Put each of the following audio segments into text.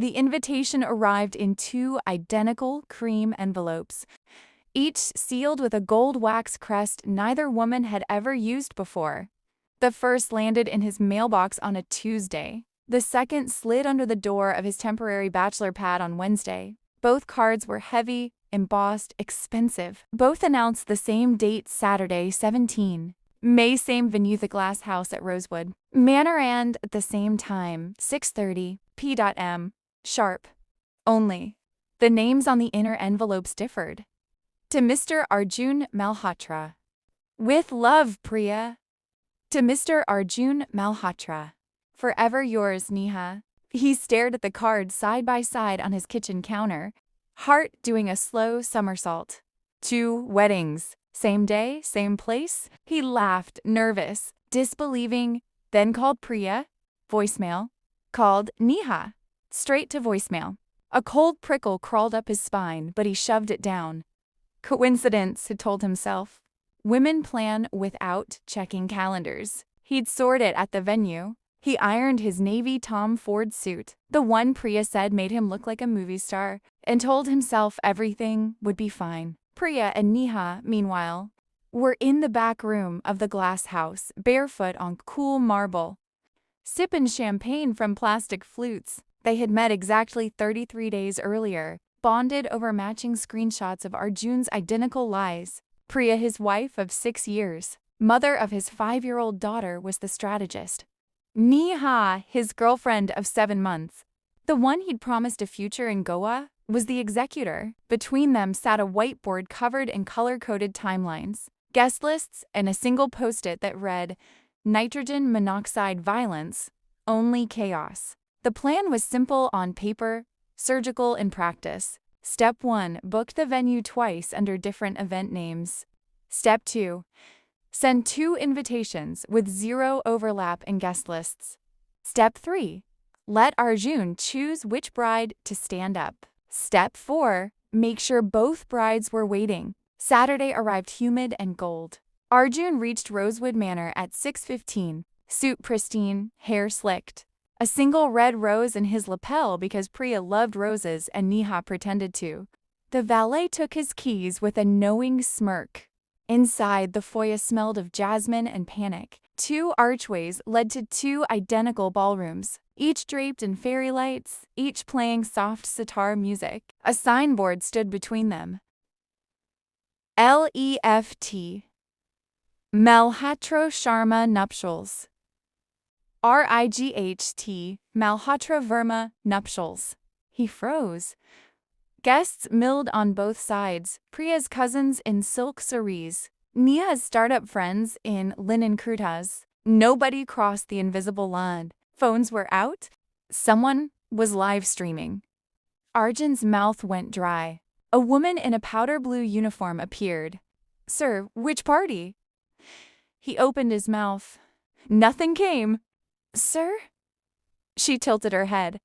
The invitation arrived in 2 identical cream envelopes, each sealed with a gold wax crest neither woman had ever used before. The first landed in his mailbox on a Tuesday. The second slid under the door of his temporary bachelor pad on Wednesday. Both cards were heavy, embossed, expensive. Both announced the same date, Saturday, 17 May, same venue, the glass house at Rosewood Manor, and at the same time, 6:30 p.m. sharp. Only the names on the inner envelopes differed. To Mr. Arjun Malhotra. With love, Priya. To Mr. Arjun Malhotra. Forever yours, Neha. He stared at the cards side by side on his kitchen counter, heart doing a slow somersault. 2 weddings. Same day, same place? He laughed, nervous, disbelieving, then called Priya. Voicemail. Called Neha. Straight to voicemail. A cold prickle crawled up his spine, but he shoved it down. Coincidence, he told himself. Women plan without checking calendars. He'd soared it at the venue. He ironed his navy Tom Ford suit, the one Priya said made him look like a movie star, and told himself everything would be fine. Priya and Neha, meanwhile, were in the back room of the glass house, barefoot on cool marble, sipping champagne from plastic flutes. They had met exactly 33 days earlier, bonded over matching screenshots of Arjun's identical lies. Priya, his wife of 6 years, mother of his 5-year-old daughter, was the strategist. Neha, his girlfriend of 7 months, the one he'd promised a future in Goa, was the executor. Between them sat a whiteboard covered in color-coded timelines, guest lists, and a single post-it that read, "Nitrogen monoxide violence, only chaos." The plan was simple on paper, surgical in practice. Step 1, book the venue twice under different event names. Step 2, send 2 invitations with 0 overlap in guest lists. Step 3, let Arjun choose which bride to stand up. Step 4, make sure both brides were waiting. Saturday arrived humid and gold. Arjun reached Rosewood Manor at 6:15, suit pristine, hair slicked. A single red rose in his lapel because Priya loved roses and Neha pretended to. The valet took his keys with a knowing smirk. Inside, the foyer smelled of jasmine and panic. 2 archways led to 2 identical ballrooms, each draped in fairy lights, each playing soft sitar music. A signboard stood between them. LEFT. Malhotra Sharma Nuptials. RIGHT. Malhotra Verma Nuptials. He froze. Guests milled on both sides, Priya's cousins in silk saris, Neha's startup friends in linen kurtas. Nobody crossed the invisible line. Phones were out. Someone was live streaming. Arjun's mouth went dry. A woman in a powder blue uniform appeared. "Sir, which party?" He opened his mouth. Nothing came. "Sir?" She tilted her head.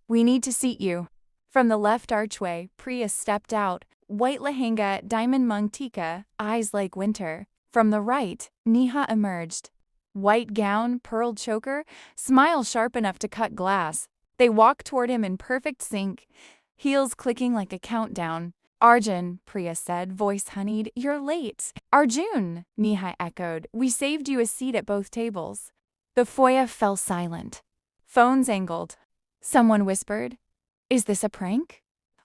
"We need to seat you." From the left archway, Priya stepped out, white lehenga, diamond mangtika, eyes like winter. From the right, Neha emerged. White gown, pearl choker, smile sharp enough to cut glass. They walked toward him in perfect sync, heels clicking like a countdown. "Arjun," Priya said, voice honeyed, "you're late." "Arjun," Neha echoed, "we saved you a seat at both tables." The foyer fell silent. Phones angled. Someone whispered, "Is this a prank?"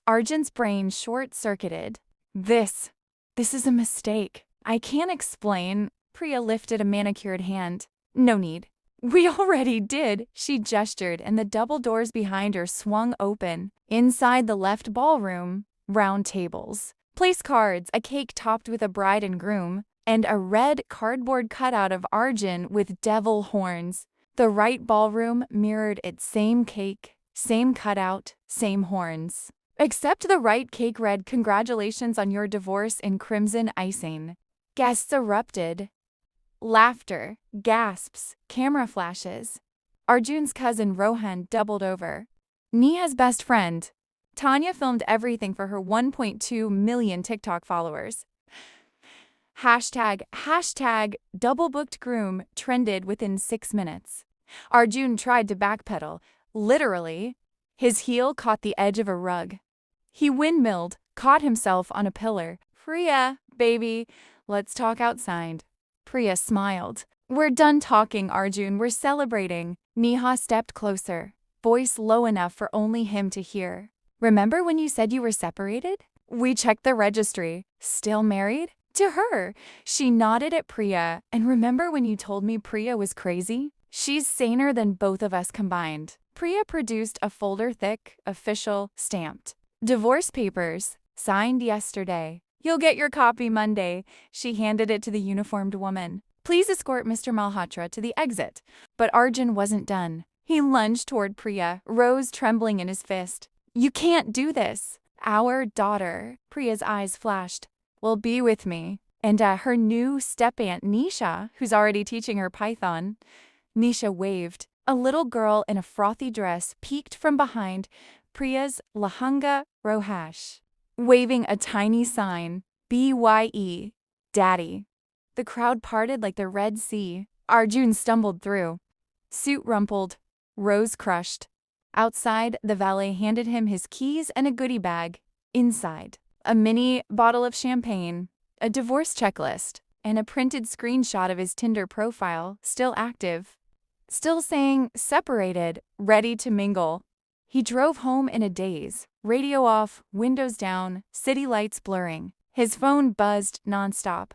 Arjun's brain short-circuited. This is a mistake. I can't explain." Priya lifted a manicured hand. "No need." "We already did," she gestured, and the double doors behind her swung open. Inside the left ballroom, round tables, place cards, a cake topped with a bride and groom, and a red cardboard cutout of Arjun with devil horns. The right ballroom mirrored its same cake, same cutout, same horns. Except the right cake read, "Congratulations on your divorce," in crimson icing. Guests erupted. Laughter, gasps, camera flashes. Arjun's cousin Rohan doubled over. Neha's best friend, Tanya, filmed everything for her 1.2 million TikTok followers. Hashtag double booked groom trended within 6 minutes. Arjun tried to backpedal. Literally, His heel caught the edge of a rug. He windmilled, caught himself on a pillar. Priya, baby, let's talk outside. Priya smiled. We're done talking, Arjun, we're celebrating. Neha stepped closer, voice low enough for only him to hear. Remember when you said you were separated? We checked the registry. Still married? To her. She nodded at Priya. And remember when you told me Priya was crazy? She's saner than both of us combined. Priya produced a folder thick, official, stamped. Divorce papers, signed yesterday. You'll get your copy Monday. She handed it to the uniformed woman. Please escort Mr. Malhotra to the exit. But Arjun wasn't done. He lunged toward Priya, rose trembling in his fist. You can't do this. Our daughter, Priya's eyes flashed, will be with me. And her new step-aunt Nisha, who's already teaching her Python. Nisha waved. A little girl in a frothy dress peeked from behind Priya's Lahanga Rohash, waving a tiny sign, BYE, Daddy. The crowd parted like the Red Sea. Arjun stumbled through. Suit rumpled, rose crushed. Outside, the valet handed him his keys and a goodie bag. Inside, a mini bottle of champagne, a divorce checklist, and a printed screenshot of his Tinder profile, still active. Still saying, separated, ready to mingle. He drove home in a daze, radio off, windows down, city lights blurring. His phone buzzed nonstop.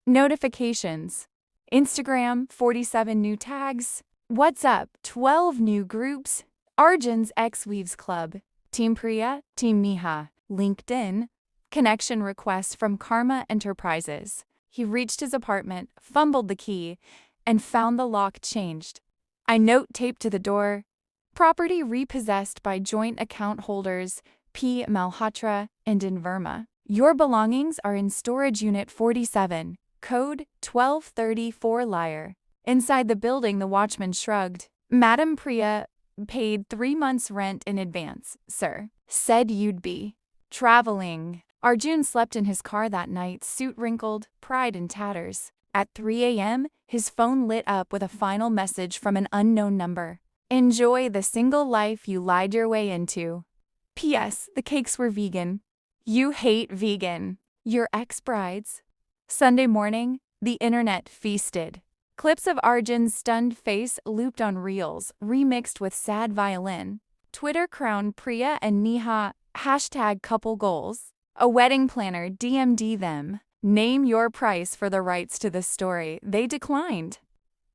Notifications. Instagram, 47 new tags. WhatsApp, 12 new groups. Arjun's ex-Weaves Club. Team Priya, Team Neha. LinkedIn. Connection request from Karma Enterprises. He reached his apartment, fumbled the key, and found the lock changed. A note taped to the door. Property repossessed by joint account holders P. Malhotra and in Verma. Your belongings are in storage unit 47, code 1234 Liar. Inside the building, the watchman shrugged. Madam Priya paid 3 months' rent in advance, sir. Said you'd be traveling. Arjun slept in his car that night, suit wrinkled, pride in tatters. At 3 a.m., his phone lit up with a final message from an unknown number. Enjoy the single life you lied your way into. P.S. The cakes were vegan. You hate vegan. Your ex-brides. Sunday morning, the internet feasted. Clips of Arjun's stunned face looped on reels, remixed with sad violin. Twitter crowned Priya and Neha #couple goals. A wedding planner DM'd them. Name your price for the rights to this story. They declined.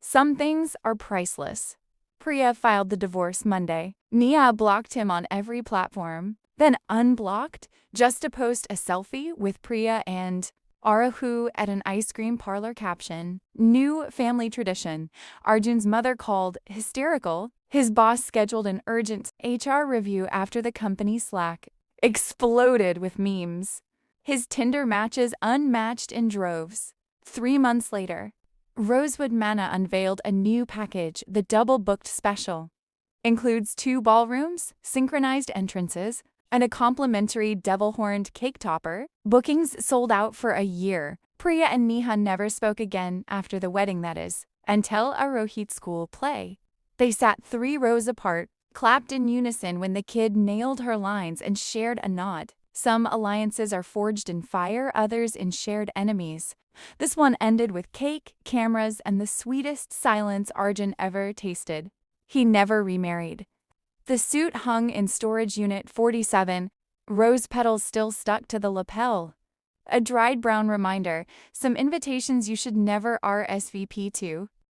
Some things are priceless. Priya filed the divorce Monday. Neha blocked him on every platform, then unblocked just to post a selfie with Priya and Arahu at an ice cream parlor. Caption: New family tradition. Arjun's mother called hysterical. His boss scheduled an urgent HR review after the company Slack exploded with memes. His Tinder matches unmatched in droves. 3 months later, Rosewood Manna unveiled a new package, the double-booked special. Includes 2 ballrooms, synchronized entrances, and a complimentary devil-horned cake topper. Bookings sold out for a year. Priya and Neha never spoke again after the wedding, that is, until a Rohit school play. They sat 3 rows apart, clapped in unison when the kid nailed her lines and shared a nod. Some alliances are forged in fire, others in shared enemies. This one ended with cake, cameras, and the sweetest silence Arjun ever tasted. He never remarried. The suit hung in storage unit 47, rose petals still stuck to the lapel. A dried brown reminder, some invitations you should never RSVP to.